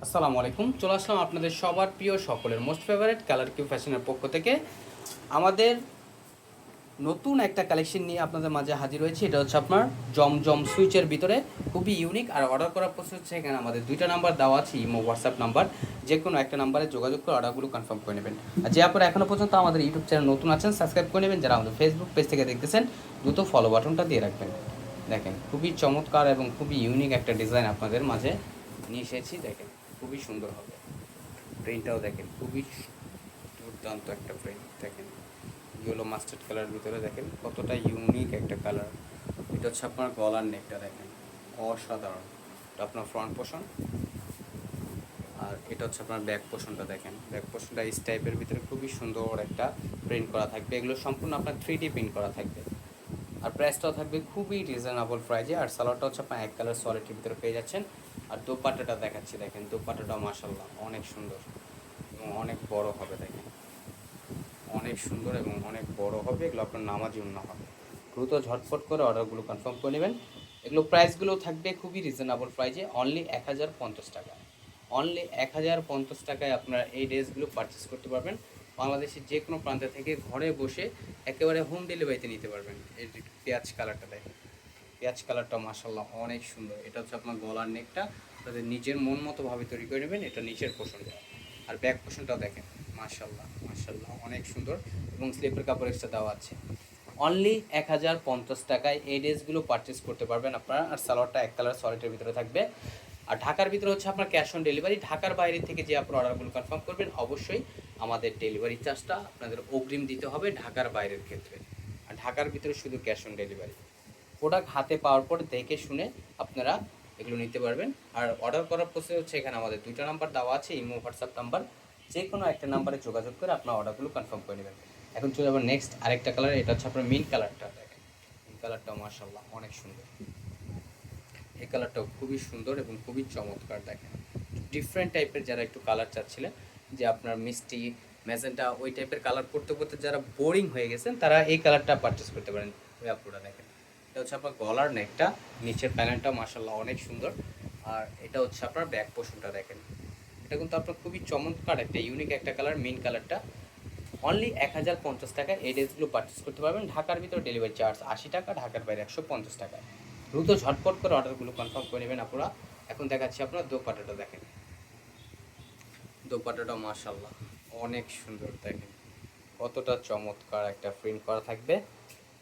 আসসালামু আলাইকুম। চলে আসলাম আপনাদের সবার প্রিয় সকলের মোস্ট ফেভারিট কালার কিউ ফ্যাশনের পক্ষ থেকে আমাদের নতুন একটা কালেকশন নিয়ে আপনাদের মাঝে হাজির হয়েছে। এটা হচ্ছে আপনার জমজম সুইচের ভিতরে খুবই ইউনিক। আর অর্ডার করার প্রসেস হচ্ছে এখানে আমাদের দুইটা নাম্বার দেওয়া আছে, ইমো হোয়াটসঅ্যাপ নাম্বার। যে কোনো একটা নাম্বারে যোগাযোগ করে অর্ডারগুলো কনফার্ম করে নেবেন। আর যে আপনারা এখনও পর্যন্ত আমাদের ইউটিউব চ্যানেল নতুন আছেন সাবস্ক্রাইব করে নেবেন। যারা আমাদের ফেসবুক পেজ থেকে দেখতেছেন দ্রুত ফলো বাটনটা দিয়ে রাখবেন। দেখেন খুবই চমৎকার এবং খুবই ইউনিক একটা ডিজাইন আপনাদের মাঝে নিয়ে এসেছি। দেখেন খুবই সুন্দর হবে। প্রিন্টটাও দেখেন খুবই দুর্দান্ত একটা প্রিন্ট। দেখেন ইয়েলো মাস্টার্ড কালারের ভিতরে দেখেন কতটা ইউনিক একটা কালার। এটা হচ্ছে আপনার গলার নেকটা দেখেন অসাধারণ। এটা আপনার ফ্রন্ট পোর্শন, আর এটা হচ্ছে আপনার ব্যাক পোর্শনটা। দেখেন ব্যাক পোর্শনটা এই টাইপের ভিতরে খুবই সুন্দর একটা প্রিন্ট করা থাকবে। এগুলো সম্পূর্ণ আপনার 3D প্রিন্ট করা থাকবে। আর প্রাইসটাও থাকবে খুবই রিজনেবল প্রাইজে। আর সালোয়ারটা হচ্ছে আপনার এক কালার সলিডের ভিতরে পেয়ে যাচ্ছেন। আর দোপাট্টাটা দেখাচ্ছি, দেখেন দোপাট্টাটাও মাশাআল্লাহ অনেক সুন্দর এবং অনেক বড় হবে। দেখেন অনেক সুন্দর এবং অনেক বড় হবে। এগুলো আপনার নামাজি উন্না হবে। দ্রুত ঝটফট করে অর্ডারগুলো কনফার্ম করে নেবেন। এগুলো প্রাইসগুলো থাকবে খুবই রিজনেবল প্রাইজে, অনলি 1050 টাকা। অনলি 1050 টাকায় আপনারা এই ড্রেসগুলো পারচেস করতে পারবেন। বাংলাদেশের যে কোনো প্রান্ত থেকে ঘরে বসে একেবারে হোম ডেলিভারিতে নিতে পারবেন। এই পেঁয়াজ কালারটা দেখেন, পেঁয়াজ কালারটা মাশাআল্লাহ অনেক সুন্দর। এটা হচ্ছে আপনার গলার নেকটা, তাদের নিজের মন মতোভাবে তৈরি করে নেবেন। এটা নিচের পোর্শনটা, আর ব্যাক পোর্শনটাও দেখেন মাশাআল্লাহ মাশাআল্লাহ অনেক সুন্দর এবং স্লিপের কাপড় এক্সট্রা দেওয়া আছে। অনলি 1050 টাকায় এই ড্রেসগুলো পারচেস করতে পারবেন আপনারা। আর সালোয়ারটা এক কালার সলিডের ভিতরে থাকবে। আর ঢাকার ভিতরে হচ্ছে আপনার ক্যাশ অন ডেলিভারি। ঢাকার বাইরে থেকে যে আপনার অর্ডারগুলো কনফার্ম করবেন অবশ্যই আমাদের ডেলিভারি চার্জটা আপনাদের অগ্রিম দিতে হবে ঢাকার বাইরের ক্ষেত্রে। আর ঢাকার ভিতরে শুধু ক্যাশ অন ডেলিভারি। প্রোডাক্ট হাতে পাওয়ার পর দেখে শুনে আপনারা এগুলো নিতে পারবেন। আর অর্ডার করার প্রসেস হচ্ছে এখানে আমাদের দুইটা নাম্বার দেওয়া আছে, ইমো হোয়াটসঅ্যাপ নাম্বার। যে কোনো একটা নাম্বারে যোগাযোগ করে আপনার অর্ডারগুলো কনফার্ম করে নেবেন। এখন চলে যাবেন নেক্সট আরেকটা কালার। এটা হচ্ছে আপনার মিন্ট কালারটা। দেখেন এই কালারটাও মাশাআল্লাহ অনেক সুন্দর। এই কালারটাও খুবই সুন্দর এবং খুবই চমৎকার। দেখেন ডিফারেন্ট টাইপের যারা একটু কালার চাচ্ছিলেন, যে আপনার মিষ্টি ম্যাজেন্টা ওই টাইপের কালার করতে করতে যারা বোরিং হয়ে গেছেন তারা এই কালারটা পারচেস করতে পারেন। ওই আপুরা দেখেন এটা হচ্ছে আপনার গলার নেকটা, নিচের প্যানেলটা মাশাআল্লাহ অনেক সুন্দর। আর এটা হচ্ছে আপনার ব্যাক পোর্শনটা। দেখেন এটা কিন্তু আপনার খুবই চমৎকার একটা ইউনিক একটা কালার, মেন কালারটা। অনলি 1050 টাকায় এই ড্রেসগুলো পারচেস করতে পারবেন। ঢাকার ভিতরে ডেলিভারি চার্জ 80 টাকা, ঢাকার বাইরে 150 টাকা। দ্রুত ঝটপট করে অর্ডারগুলো কনফার্ম করে নেবেন আপনারা। এখন দেখাচ্ছি আপনার দোপাট্টাটা। দেখেন দোপাট্টাটা মাশাআল্লাহ অনেক সুন্দর। দেখেন কতটা চমৎকার একটা প্রিন্ট করা থাকবে।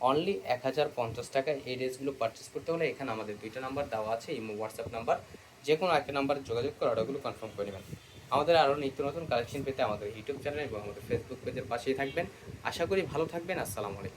অনলি 1050 টাকায় এই ড্রেসগুলো পারচেস করতে হলে এখানে আমাদের দুইটা নাম্বার দেওয়া আছে, ইমো হোয়াটসঅ্যাপ নাম্বার। যে কোনো একটা নাম্বারে যোগাযোগ করে অর্ডারগুলো কনফার্ম করে নেবেন। আমাদের আরও নিত্য নতুন কালেকশন পেতে আমাদের ইউটিউব চ্যানেল এবং আমাদের ফেসবুক পেজের পাশেই থাকবেন। আশা করি ভালো থাকবেন। আসসালামু আলাইকুম।